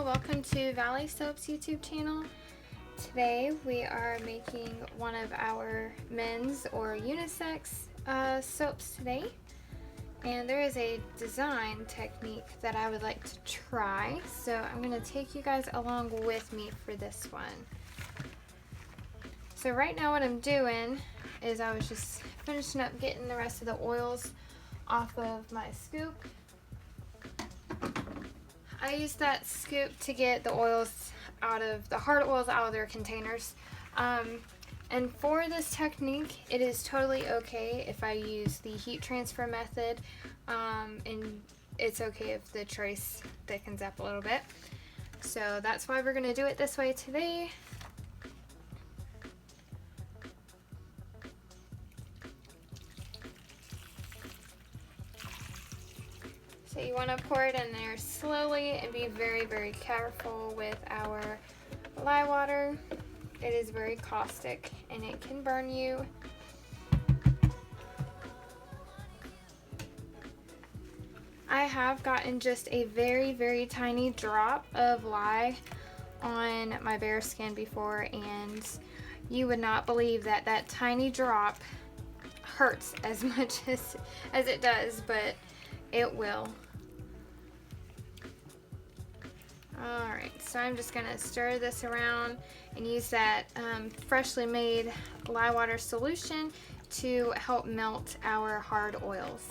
welcome to Valley Soaps YouTube channel. Today we are making one of our men's or unisex soaps today, and there is a design technique that I would like to try, so I'm going to take you guys along with me for this one. So right now what I'm doing is I was just finishing up getting the rest of the oils off of my scoop. I use that scoop to get the oils out of the hard oils out of their containers. And for this technique, it is totally okay if I use the heat transfer method, and it's okay if the trace thickens up a little bit. So that's why we're going to do it this way today. So you want to pour it in there slowly and be very, very careful with our lye water. It is very caustic and it can burn you. I have gotten just a very, very tiny drop of lye on my bare skin before, and you would not believe that that tiny drop hurts as much as it does, but it will. Alright, so I'm just going to stir this around and use that freshly made lye water solution to help melt our hard oils.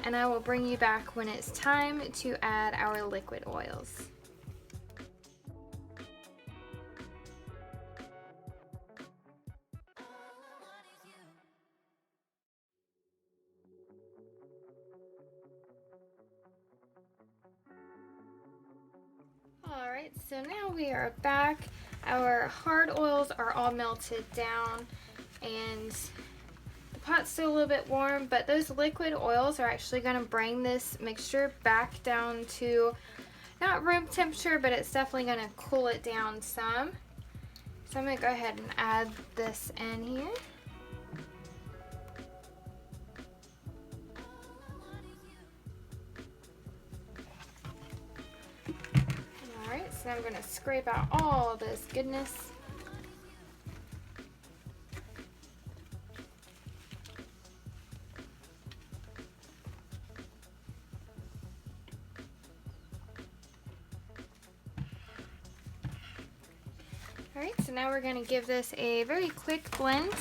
And I will bring you back when it's time to add our liquid oils. Alright, so now we are back. Our hard oils are all melted down and the pot's still a little bit warm, but those liquid oils are actually going to bring this mixture back down to not room temperature, but it's definitely going to cool it down some. So I'm going to go ahead and add this in here. So now I'm going to scrape out all this goodness. Alright, so now we're going to give this a very quick blend.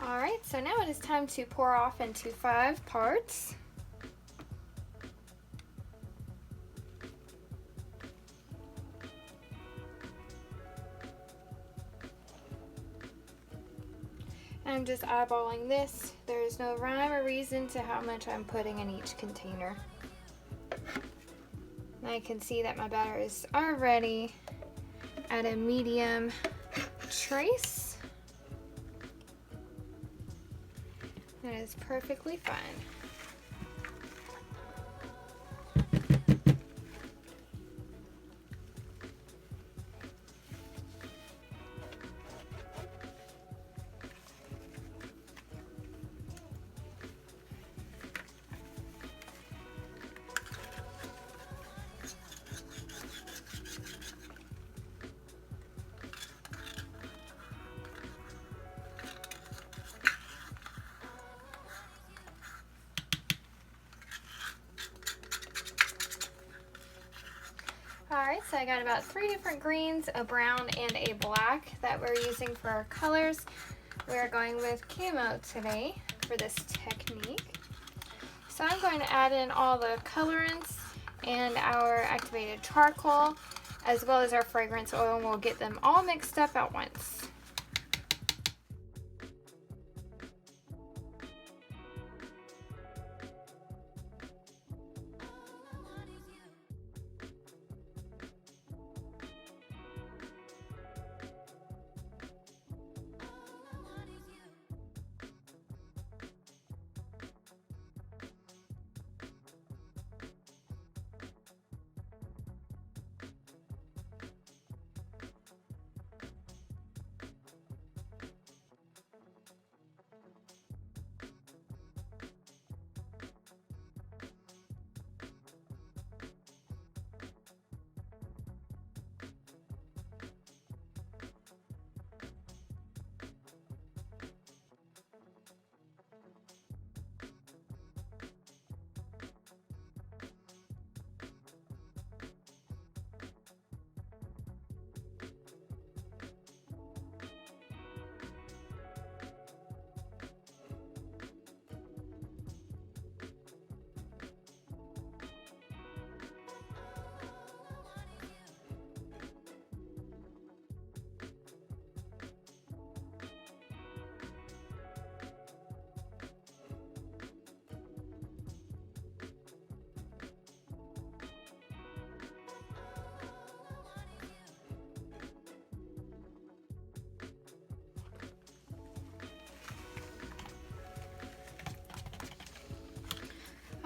Alright, so now it is time to pour off into 5 parts. I'm just eyeballing this. There is no rhyme or reason to how much I'm putting in each container. And I can see that my batter is already at a medium trace. That is perfectly fine. Alright, so I got about 3 different greens, a brown and a black that we're using for our colors. We're going with Camo today for this technique. So I'm going to add in all the colorants and our activated charcoal, as well as our fragrance oil, and we'll get them all mixed up at once.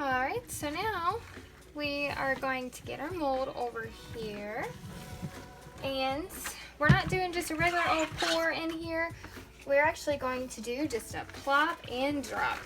Alright, so now we are going to get our mold over here. And we're not doing just a regular old pour in here. We're actually going to do just a plop and drop.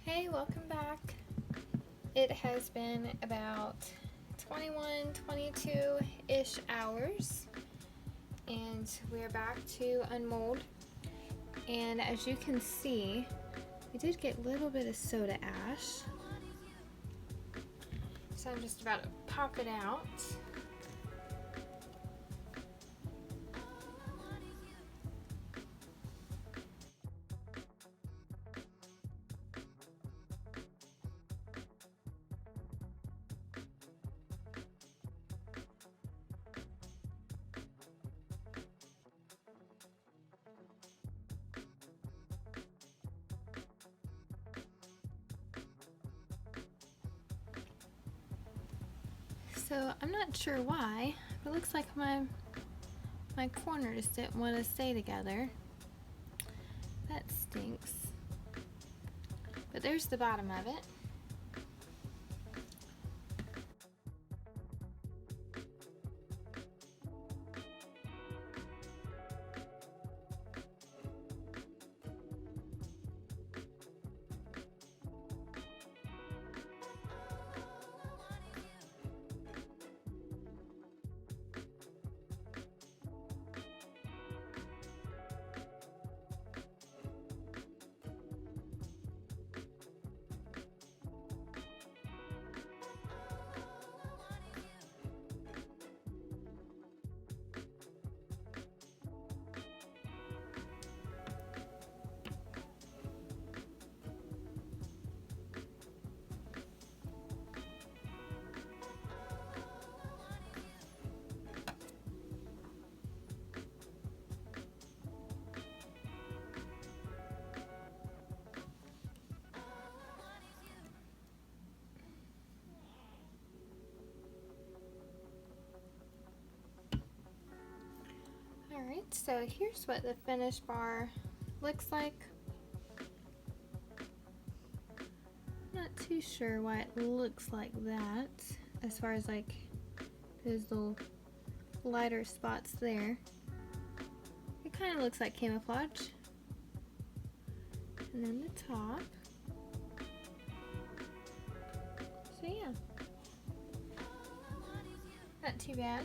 Hey, welcome back. It has been about 21, 22-ish hours, and we're back to unmold. And as you can see, we did get a little bit of soda ash. So I'm just about to pop it out. So I'm not sure why, but it looks like my corners didn't want to stay together. That stinks. But there's the bottom of it. So here's what the finished bar looks like. Not too sure why it looks like that, as far as like those little lighter spots there. It kind of looks like camouflage. And then the top. So yeah, not too bad.